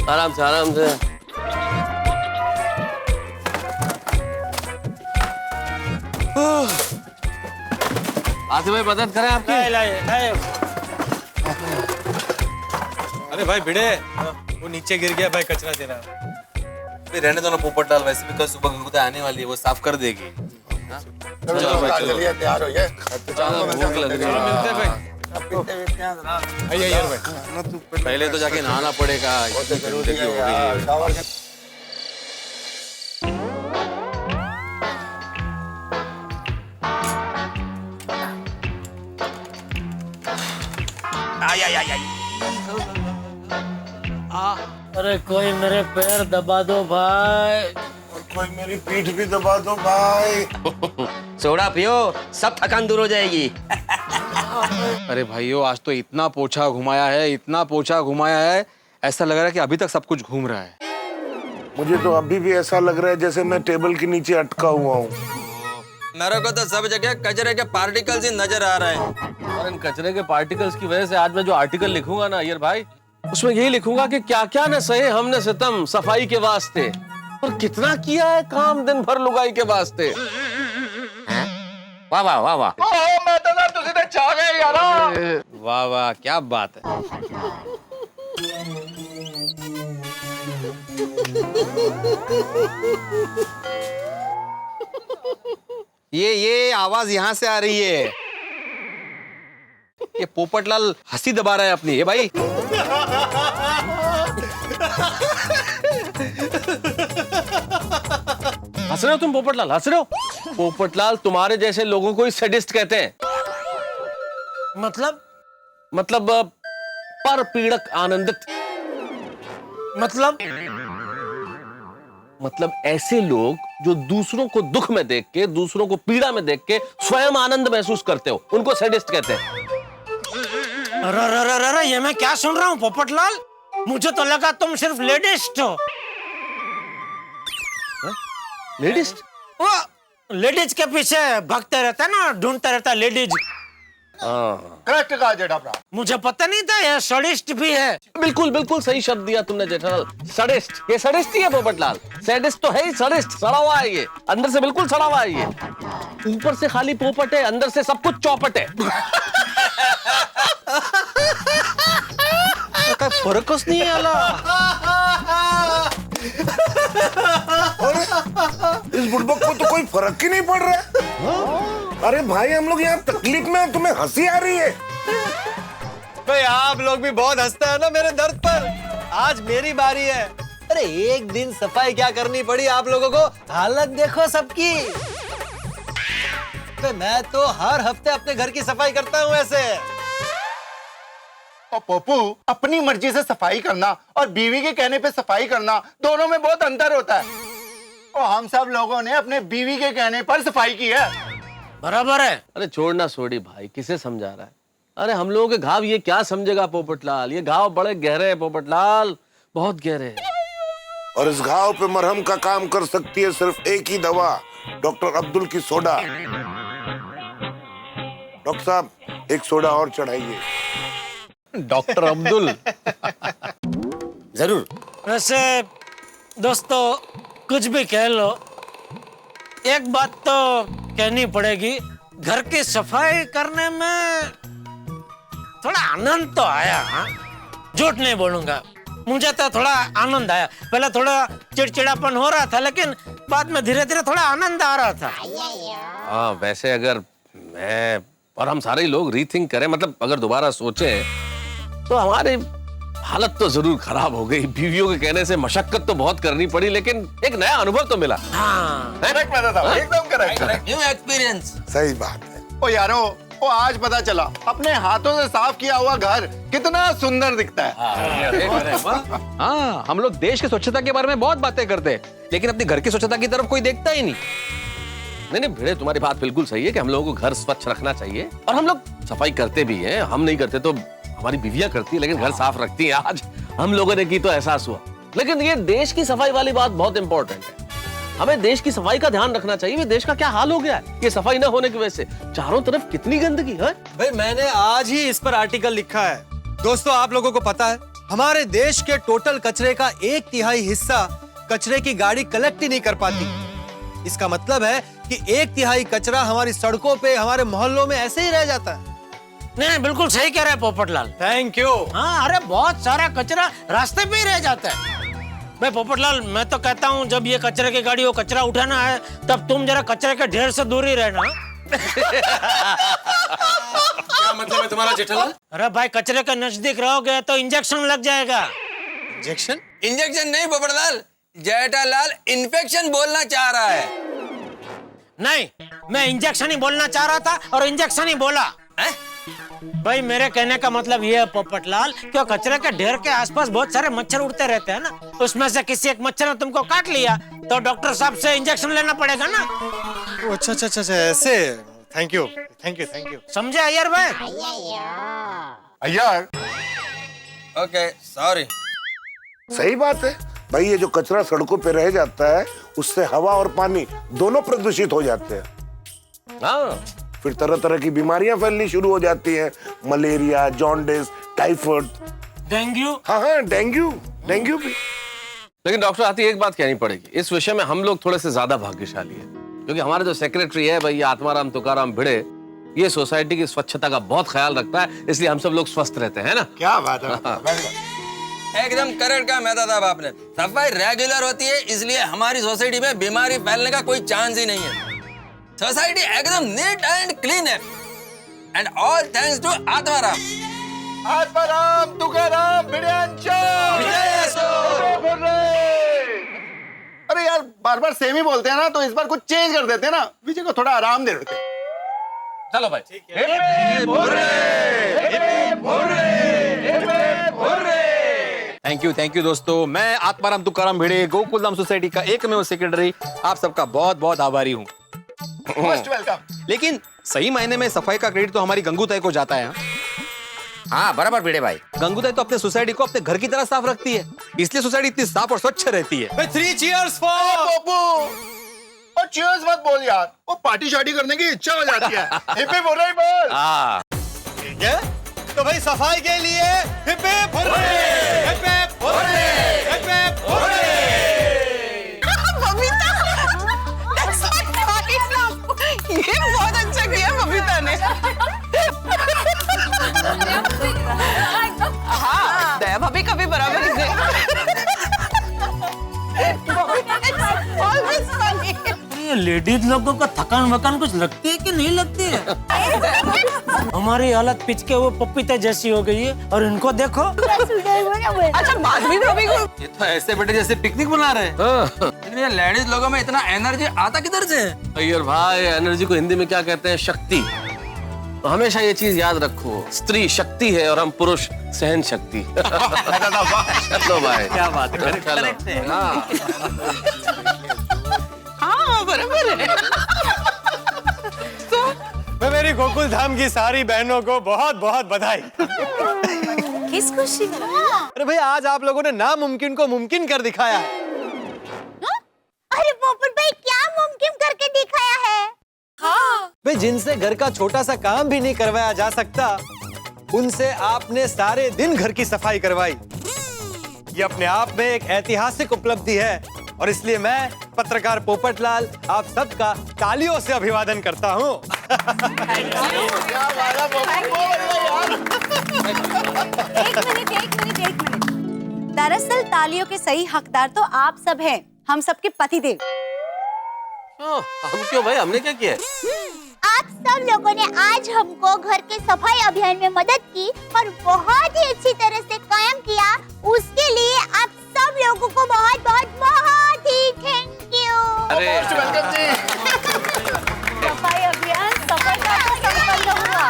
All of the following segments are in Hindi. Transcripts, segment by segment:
आराम से आराम से। आसिफ भाई मदद करें आपकी। अरे भाई भिड़े, वो नीचे गिर गया भाई, कचरा देना। रहने दो ना पोपट लाल, वैसे भी कल सुबह गंगूता आने वाली है, वो साफ कर देगी। चलिए तैयार हो गए। भूख लग रही है। मिलते हैं भाई। आइए यार भाई, पहले तो जाके नहाना पड़ेगा। जरूरी है यार, शावर के अरे कोई मेरे पैर दबा दो भाई। और कोई मेरी पीठ भी दबा दो भाई। सोडा पियो, सब थकान दूर हो जाएगी। अरे भाइयों, आज तो इतना पोछा घुमाया है, इतना पोछा घुमाया है, ऐसा लग रहा है कि अभी तक सब कुछ घूम रहा है। मुझे तो अभी भी ऐसा लग रहा है जैसे मैं टेबल के नीचे अटका हुआ हूँ। मेरे को तो सब जगह कचरे के पार्टिकल्स ही नजर आ रहे हैं। और इन कचरे के पार्टिकल्स की वजह से आज मैं जो आर्टिकल लिखूंगा ना अय्यर भाई, उसमें यही लिखूंगा कि क्या क्या न सहे हमने सितम सफाई के वास्ते, और कितना किया है काम दिन भर लुगाई के वास्ते। वाह वाह वाह वाह। वाह वाह, क्या बात है। ये आवाज यहाँ से आ रही है। ये पोपटलाल हंसी दबा रहा है अपनी। ये भाई हंस रहे हो तुम पोपटलाल, हंस रहे हो? पोपटलाल, तुम्हारे जैसे लोगों को ही सैडिस्ट कहते हैं। मतलब पर पीड़क आनंदित। मतलब ऐसे लोग जो दूसरों को दुख में देख के, दूसरों को पीड़ा में देख के स्वयं आनंद महसूस करते हो, उनको सैडिस्ट कहते हैं। अरे ये मैं क्या सुन रहा हूँ पोपटलाल? मुझे तो लगा तुम सिर्फ लेडिस्ट हो। लेडिस्ट? वो लेडीज के पीछे भागते रहता है ना, ढूंढता रहता लेडीज। करेक्ट कहा जेठापरा। मुझे पता नहीं था ये सडिस्ट भी है। बिल्कुल बिल्कुल सही शब्द दिया तुमने जेठालाल, सडिस्ट। ये सडिस्ट ही है पोपटलाल, सैडिस्ट तो है ही, सडिस्ट सड़ा हुआ है ये, अंदर से बिल्कुल सड़ा हुआ है ये। ऊपर से खाली पोपट है, अंदर से सब कुछ चौपट है। फर्कस नहीं है आला। इस बुड़बक को तो कोई फर्क ही नहीं पड़ रहा है। अरे भाई, हम लोग यहाँ तकलीफ में, तुम्हें हंसी आ रही है। भाई आप लोग भी बहुत हंसते हैं ना मेरे दर्द पर। आज मेरी बारी है। अरे एक दिन सफाई क्या करनी पड़ी आप लोगों को, हालत देखो सबकी। मैं तो हर हफ्ते अपने घर की सफाई करता हूँ ऐसे। और पप्पू, अपनी मर्जी से सफाई करना और बीवी के कहने पे सफाई करना, दोनों में बहुत अंतर होता है। और हम सब लोगों ने अपने बीवी के कहने पर सफाई की है। बराबर है। अरे छोड़ना सोडी भाई, किसे समझा रहा है? अरे हम लोगों के घाव ये क्या समझेगा पोपटलाल? ये घाव बड़े गहरे हैं पोपटलाल, बहुत गहरे हैं। और इस घाव पे मरहम का काम कर सकती है सिर्फ एक ही दवा, डॉक्टर अब्दुल की सोडा। डॉक्टर साहब, एक सोडा और चढ़ाइए। डॉक्टर अब्दुल। जरूर। वैसे दोस्तों, कुछ भी कह लो, एक बात तो कहनी पड़ेगी, घर की सफाई करने में थोड़ा आनंद तो आया। हाँ, झूठ नहीं बोलूंगा, मुझे तो थोड़ा आनंद आया। पहले थोड़ा चिड़चिड़ापन हो रहा था, लेकिन बाद में धीरे धीरे थोड़ा आनंद आ रहा था। हाँ, वैसे अगर मैं और हम सारे लोग रीथिंक करें, मतलब अगर दोबारा सोचें, तो हमारी हालत तो जरूर खराब हो गई। बीवियों के कहने से मशक्कत तो बहुत करनी पड़ी, लेकिन एक नया अनुभव तो मिला। हाँ, एकदम करेक्ट। New experience. सही बात है। ओ यारो, ओ आज पता चला अपने हाथों से साफ किया हुआ घर कितना सुंदर दिखता है। हाँ, हम लोग देश की स्वच्छता के बारे में बहुत बातें करते हैं, लेकिन अपने घर की स्वच्छता की तरफ कोई देखता ही नहीं। नहीं भिड़े, तुम्हारी बात बिल्कुल सही है कि हम लोगों को घर स्वच्छ रखना चाहिए, और हम लोग सफाई करते भी हैं। हम नहीं करते तो हमारी बीवियां करती है, लेकिन घर साफ रखती हैं। आज हम लोगों ने की तो एहसास हुआ। लेकिन ये देश की सफाई वाली बात बहुत इंपॉर्टेंट है। हमें देश की सफाई का ध्यान रखना चाहिए। ये देश का क्या हाल हो गया है ये सफाई ना होने की वजह से। चारों तरफ कितनी गंदगी है। भाई मैंने आज ही इस पर आर्टिकल लिखा है। दोस्तों, आप लोगों को पता है हमारे देश के टोटल कचरे का 1/3 हिस्सा कचरे की गाड़ी कलेक्ट ही नहीं कर पाती। इसका मतलब है कि 1/3 कचरा हमारी सड़कों पे, हमारे मोहल्लों में ऐसे ही रह जाता है। नहीं, बिल्कुल सही कह रहे हैं पोपटलाल। Thank you. हाँ, अरे बहुत सारा कचरा रास्ते पे ही रह जाता है। मैं पोपटलाल, मैं तो कहता हूँ जब ये कचरे की गाड़ी वो कचरा उठाना है तब तुम जरा कचरे के ढेर से दूर ही रहना। क्या मतलब है तुम्हारा जेठालाल? अरे भाई, कचरे के नजदीक रहोगे तो इंजेक्शन लग जाएगा। इंजेक्शन? इंजेक्शन नहीं पोपटलाल, जेठालाल इन्फेक्शन बोलना चाह रहा है। नहीं, मैं इंजेक्शन ही बोलना चाह रहा था और इंजेक्शन ही बोला। भाई मेरे कहने का मतलब ये है पोपटलाल, कि कचरे के ढेर के आसपास बहुत सारे मच्छर उड़ते रहते हैं ना, उसमें से किसी एक मच्छर ने तुमको काट लिया तो डॉक्टर साहब से इंजेक्शन लेना पड़ेगा ना। अच्छा ऐसे। Thank you. समझे अय्यर भाई? Iyer, okay sorry. सही बात है भाई। ये जो कचरा सड़कों पे रह जाता है उससे हवा और पानी दोनों प्रदूषित हो जाते हैं। हाँ, फिर तरह तरह की बीमारियां फैलनी शुरू हो जाती हैं। Malaria, jaundice, typhoid. डेंगू। हाँ, डेंगू भी। लेकिन डॉक्टर आती एक बात कहनी पड़ेगी, इस विषय में हम लोग थोड़े से ज्यादा भाग्यशाली है, क्योंकि हमारे जो सेक्रेटरी है भैया आत्माराम तुकाराम भिड़े, ये सोसाइटी की स्वच्छता का बहुत ख्याल रखता है, इसलिए हम सब लोग स्वस्थ रहते हैं ना। क्या बात है। एकदम करेक्ट कहा मेहता साहब आपने। सफाई रेगुलर होती है इसलिए हमारी सोसाइटी में बीमारी फैलने का कोई चांस ही नहीं है। सोसाइटी एकदम नीट एंड क्लीन है and all thanks to Atmaram. Atmaram Tukaram भिड़ियांचो। अरे यार, बार बार सेम ही बोलते हैं ना, तो इस बार कुछ चेंज कर देते हैं ना, विजय को थोड़ा आराम दे देते हैं। चलो भाई। थैंक यू दोस्तों। मैं आत्माराम तुकाराम भिड़े, गोकुलधाम सोसाइटी का एकमेव सेक्रेटरी, आप सबका बहुत बहुत आभारी हूँ। Most welcome. लेकिन सही मायने में सफाई का क्रेडिट तो हमारी गंगूताई को जाता है। हाँ बराबर भिड़े भाई। गंगूताई तो अपने सोसाइटी को अपने घर की तरह साफ रखती है, इसलिए सोसाइटी इतनी साफ और स्वच्छ रहती है। 3 cheers for पप्पू, और cheers मत बोल यार, वो पार्टी शार्टी करने की इच्छा हो जाती है। हिप हिप हुर्रे बोल। हाँ, ठीक है, तो भाई सफाई के लिए hip hip hurray, hip hip hurray, hip hip hurray. ये बहुत अच्छा किया बबीता ने। हाँ, दया भाभी कभी बराबर ही ये लेडीज लोगों को थकान वकान कुछ लगती है कि नहीं लगती है? हमारी हालत पिच के वो पपीते जैसी हो गई है और इनको देखो। अच्छा, माधवी भाभी को ये तो ऐसे बेटे जैसे पिकनिक बना रहे हैं। लेकिन ये लेडीज लोगों में इतना एनर्जी आता किधर से है? अय्यर भाई, एनर्जी को हिंदी में क्या कहते हैं? शक्ति। तो हमेशा ये चीज याद रखो, स्त्री शक्ति है और हम पुरुष सहन शक्ति। चलो भाई, क्या बात है, करेक्ट है। हाँ बराबर है। मैं मेरी गोकुल धाम की सारी बहनों को बहुत बहुत बधाई। किस खुशी में? अरे भाई, आज आप लोगों ने नामुमकिन को मुमकिन कर दिखाया है। अरे पोपट भाई, क्या मुमकिन करके दिखाया है? हाँ। भाई, जिनसे घर का छोटा सा काम भी नहीं करवाया जा सकता, उनसे आपने सारे दिन घर की सफाई करवाई। ये अपने आप में एक ऐतिहासिक उपलब्धि है और इसलिए मैं पत्रकार पोपटलाल आप सबका तालियों से अभिवादन करता हूँ। एक मिनट। दरअसल तालियों के सही हकदार तो आप सब हैं, हम सबके पतिदेव। हम क्यों भाई, हमने क्या किया? आप सब लोगों ने आज हमको घर के सफाई अभियान में मदद की और बहुत ही अच्छी तरह से कायम किया। उसके लिए आप सब लोगों को बहुत ही थैंक यू। अरे वेलकम जी। सफाई अभियान सफलता से संपन्न हुआ।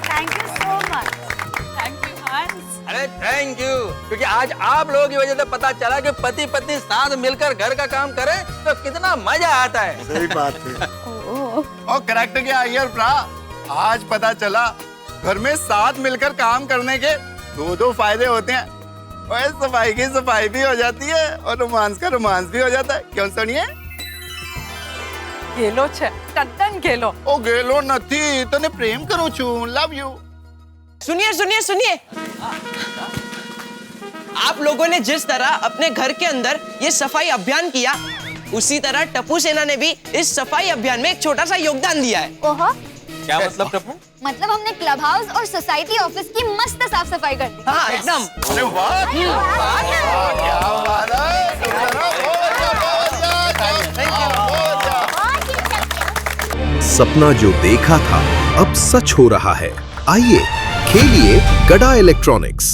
Thank you so much. Thank you हंस। अरे थैंक यू, क्योंकि आज आप लोगों की वजह से पता चला कि पति पत्नी साथ मिलकर घर का काम करें तो कितना मजा आता है। सही बात है। और करेक्ट क्या अय्यर भ्रा, आज पता चला घर में साथ मिलकर काम करने के दो फायदे होते हैं। ओए सफाई की सफाई भी हो जाती है और रोमांस का रोमांस भी हो जाता है, क्यों सुनिए? गेलो छे, टट्टन गेलो। ओ गेलो नहीं, तने प्रेम करूं छू, लव यू। सुनिए सुनिए सुनिए, आप लोगों ने जिस तरह अपने घर के अंदर ये सफाई अभियान किया, उसी तरह टप्पू सेना ने भी इस सफाई अभियान में एक छोटा सा योगदान दिया है। ओहो, क्या मतलब टप्पू? मतलब हमने क्लब हाउस और सोसाइटी ऑफिस की मस्त साफ सफाई कर दी। हाँ एकदम। अरे वाह, क्या बात है, सपना जो देखा था अब सच हो रहा है। आइए खेलिए गड़ा इलेक्ट्रॉनिक्स।